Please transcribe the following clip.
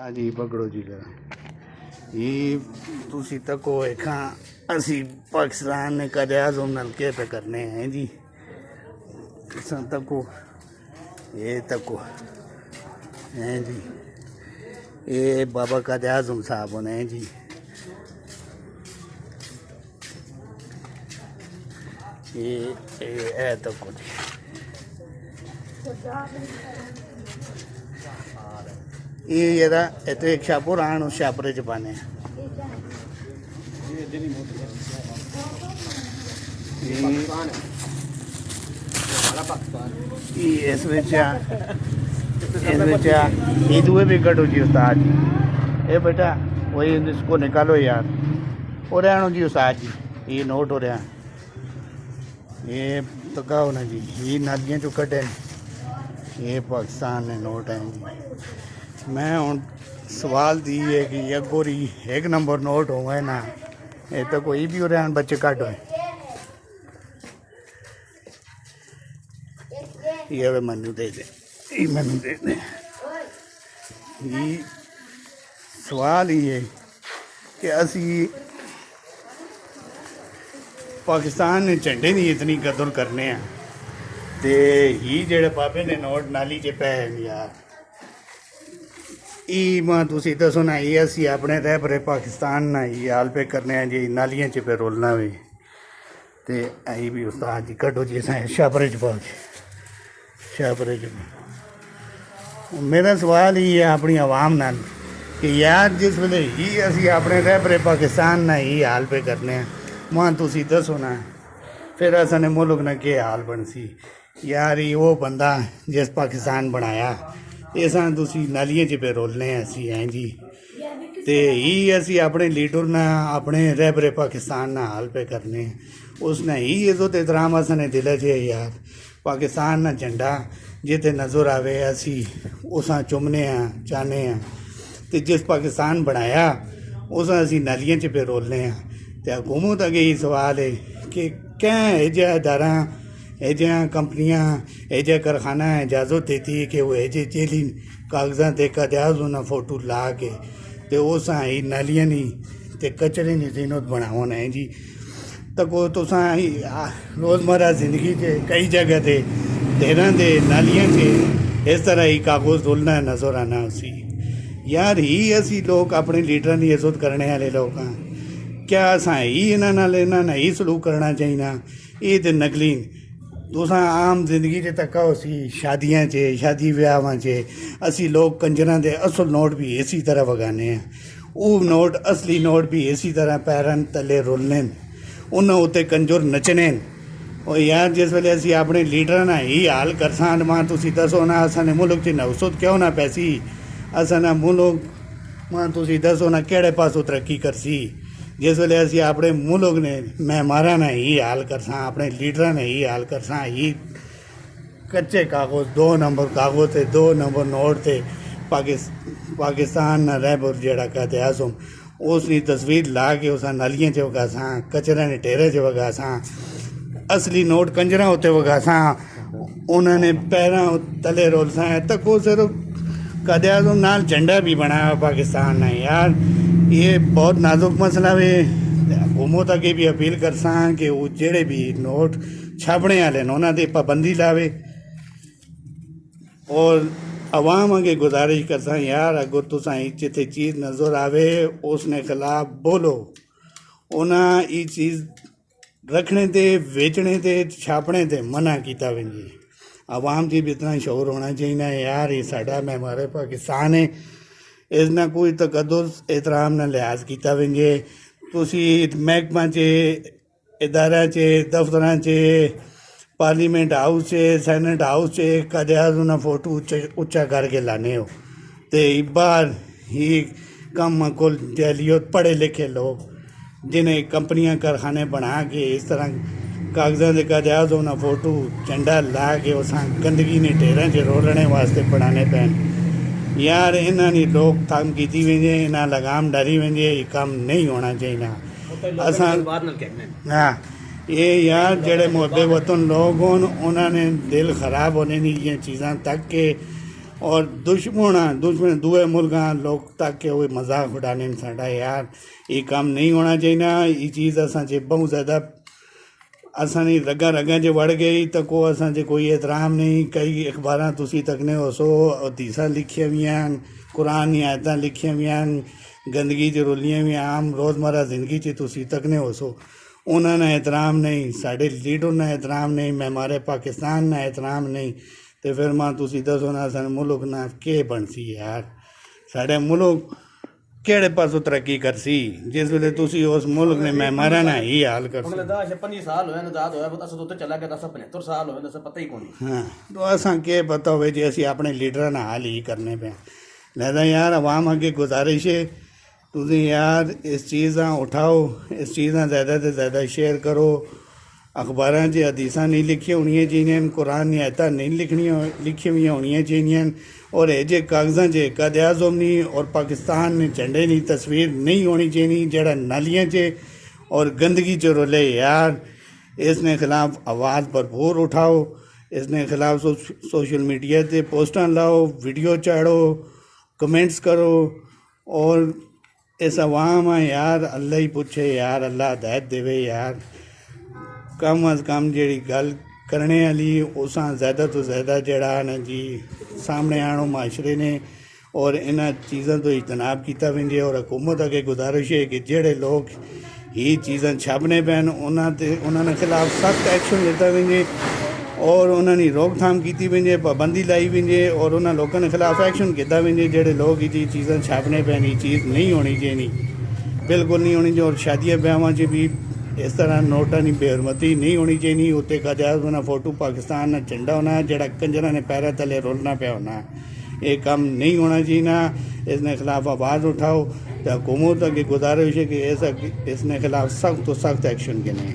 हाँ जी पकड़ो जी जरा ये तुसी तको एखा असी पाकिस्तान ने कदे आज़म नाल के पे करने हैं जी तुसा तको ये तको हैं जी ये बाबा कदे आज़म साहब ने हैं जी ये तको जी ये तो एक शाहपुर आन उस शाहपुरे च पाने इस दुए भी कटो जी उस्ताद जी ये बेटा वही इसको निकालो यार और आनो जी उस्ताद जी ये नोट हो रहा ये तो कहो ना जी ये नालियाँ चो कटे ये पाकिस्तान ने नोट हैं जी मैं हूँ सवाल दी है कि अगोरी एक नंबर नोट हो ना ये तो कोई भी हो रहा है बच्चे घट होए ये मैनू दे दे ये मैनू दे दे ये सवाल ही है कि असी पाकिस्तान ने झंडे की इतनी कदर करने हैं ते ही जेड़े बाबे ने नोट नाली च पै यार मां तुसी दसो ना ये असी अपने रह बरे पाकिस्तान ना ये हाल पे करने हैं जी नालियां च पे रोलना वे ते आई भी उस्ताद जी कटो जी असें शाहपुरे च पाओ जी शाहपुरे च मेरा सवाल ही है अपनी आवाम नाल कि यार जिस वेले ही असी अपने रह बरे पाकिस्तान ना ही हाल पे करने हैं मां तुसी दसो ना फिर असां मुल्क ना के हाल बनसी यार ये वो बंदा जिस पाकिस्तान बनाया इसा तुसी नालियां च पे रोलने असी हैं जी ते ही असी अपने लीडर ना अपने रहबरे पाकिस्तान ना हाल पे करने उसने ही इज्जत एहतराम असने दिल च यार पाकिस्तान ना झंडा जिते नज़र आवे असी उसा चुमने हैं चाहने हैं ते जिस पाकिस्तान बनाया उस असी नालियां च पे रोलने हैं ते हुकूमत अगे ही सवाल है कि क्या एजा इदारा एजा कंपनियां एजा कारखाना इजाज़त देती है कि वो एजे जेली कागजात के कदाज उन्हें फोटो ला के तो उस ही नालियां नहीं तो कचरे की जीनत बनाओ है जी तको तुसा रोज़मर्रा जिंदगी के कई जगह ते देर दे नालियां के इस तरह ही कागज़ धुलना नज़र आना उसी यार ही असी लोग अपने लीडर की इज्जत करने वाले लोग हाँ क्या असा ही इन्होंने ही सलूक करना चाहिए ये तो नकली तुसा आम जिंदगी च तक्का उसी शादियां च शादी ब्याहां च असी लोग कंजरां दे असल नोट भी इसी तरह वगाने हैं वो नोट असली नोट भी इसी तरह पैरां तले रुलने उन्हें उत्ते कंजर नचने और यार जिस वेले असी अपने लीडर ना ही हाल करसां मां तुसी दसो ना असां मुल्क च नवसत क्यों ना पैसी असां मुल्क मां तुसी दसो ना केड़े पासों तरक्की करसी जिस वेले असी अपने मुल्क ने मेहमारा ने ही हाल करसां अपने लीडर ने ही हाल करसां ही कच्चे कागज़ 2 नंबर कागज़ ते 2 नंबर नोट ते पाकिस्तान ना रहबर जेड़ा कहते आज़म उसकी तस्वीर ला के उस नालियां च वगासां कचरे ने ढेरे च वगासां असली नोट कंजरा उत्ते वगासां उन्होंने पैरां तले रोलसां तक वो सिर्फ कहते आज़म नाल झंडा भी बनाया पाकिस्तान ने यार ये बहुत नाजुक मसला है हुकूमत अगे भी अपील करसा कि वो जेड़े भी नोट छापने वाले उन्होंने पाबंदी लावे और आवाम अगे गुजारिश करसा यार अगर तुसा जिथे चीज़ नज़र आवे उसने खिलाफ बोलो उन्हें ये चीज़ रखने ते बेचने ते छापने ते मना किया वजे आवाम की भी इतना शौर होना चाहिए यार ये साडा हमारे पाकिस्तान है इसना कोई तकदुर एहतराम न लिहाज किया वजे तुसी महकमा च इदारा च दफ्तर च पार्लीमेंट हाउस च सैनट हाउस च कदे उन्हें फोटो उच्चा करके लाने हो तो बाहर ही कम को जैलियत पढ़े लिखे लोग जिन्हें कंपनियां कारखाने बना के इस तरह कागजात के कदाज उन्हें फोटो झंडा ला के उस गंदगी ने ढेर च रोलने वास्ते बनाने पैन यार इन्होंने लोग काम की वे इन्हें लगाम डरी वे ये काम नहीं होना चाहिए असा हाँ ये यार जड़े मुहब्बे वतन लोग हों उन्होंने दिल ख़राब होने की ये चीज़ां तक के और दुश्मन दूए मुल्कां लोग ताकि वो मजाक उड़ाने साडा यार ये काम नहीं होना चाहिए। ये चीज़ असांजे बहुत ज़्यादा असांजी रगा रगा च वड़ गई तो को असांजे कोई एहतराम नहीं। कई अखबारां तुसी तकने हो सो हदीसां लिखियां हुई कुरान दी आयतां लिखियां हुई गंदगी च रुलियां हुई आम रोज़मर्रा जिंदगी च तुसी तकने हो सो उन्होंने एहतराम नहीं साढ़े लीडर ने एहतराम नहीं मैमारे पाकिस्तान ने एहतराम नहीं तो फिर मां तुसी दसो ना सन मुल्क ना के बनसी यार साढ़े मुल्क केड़े पासों तरक्की करसी जिस वेले तुसी उस मुल्क ने मैमारा ना ही हाल कर 25 साल होया आजाद होया बस तो चला गया 75 साल होया दस पता ही कोनी। हाँ तो असा के पता हो जी असी अपने लीडर ना हाल ही करने पे लिहाजा यार अवाम अगे गुजारिश है तुसी यार इस चीज़ां उठाओ इस चीज़ां ज़्यादा से ज़्यादा शेयर करो। अखबारां च हदीसां नहीं लिखियां होनियां चाहिए कुरान दी आयतां नहीं लिखियां हुई होनियां चाहिए और ये जे कागज़ां च कद आज़म नहीं और पाकिस्तान ने झंडे की तस्वीर नहीं होनी चाहिए जड़ा नालियां च और गंदगी च रुले यार। इसने खिलाफ आवाज़ भरपूर उठाओ इसने खिलाफ सोशल मीडिया पे पोस्टां लाओ वीडियो चाड़ो कमेंट्स करो और इस अवाम यार अल्लाह ही पूछे यार अल्लाह हदायत देवे यार कम अज़ कम जी गल करने वाली उस ज़्यादा तो ज़्यादा जड़ा ना जी सामने आनो माशरे ने और इन्ह चीज़ों तो इजतनाब किया वजे और हुकूमत अगे गुजारिश है कि जेड़े लोग ये चीज़ां छापने पैन उन्होंने खिलाफ सख्त एक्शन लिता वजे और उन्होंने रोकथाम की वजे पाबंदी लाई वजे और उन्होंने लोगों के खिलाफ एक्शन किया वजे जेड़े लोग ये चीज़ां छापने पैन ये चीज़ नहीं होनी चाहिए बिल्कुल नहीं होनी चाहिए। और शादियाँ ब्याहां च भी इस तरह नोटा की बेहरमती नहीं होनी चाहिए उत्ते काजाज होना फोटो पाकिस्तान का झंडा होना जड़ा कंजर ने पैरों तले रोलना पाया होना ये काम नहीं होना चाहिए। इसने खिलाफ आवाज़ उठाओ तो हुकूमत अगे गुजारिश है कि इसने खिलाफ सख्त तो सख्त एक्शन गिने।